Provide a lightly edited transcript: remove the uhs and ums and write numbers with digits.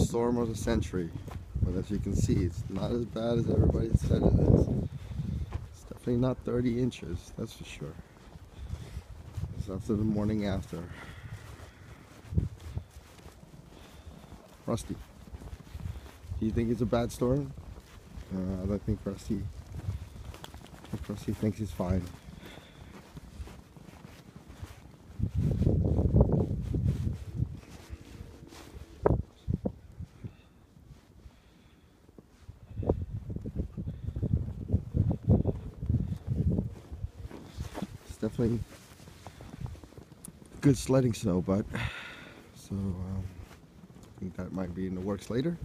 storm of the century. But as you can see, it's not as bad as everybody said it is. It's definitely not 30 inches, that's for sure. It's after the morning after. Rusty, do you think it's a bad storm? I don't think Rusty thinks it's fine. It's definitely good sledding snow, but so I think that might be in the works later.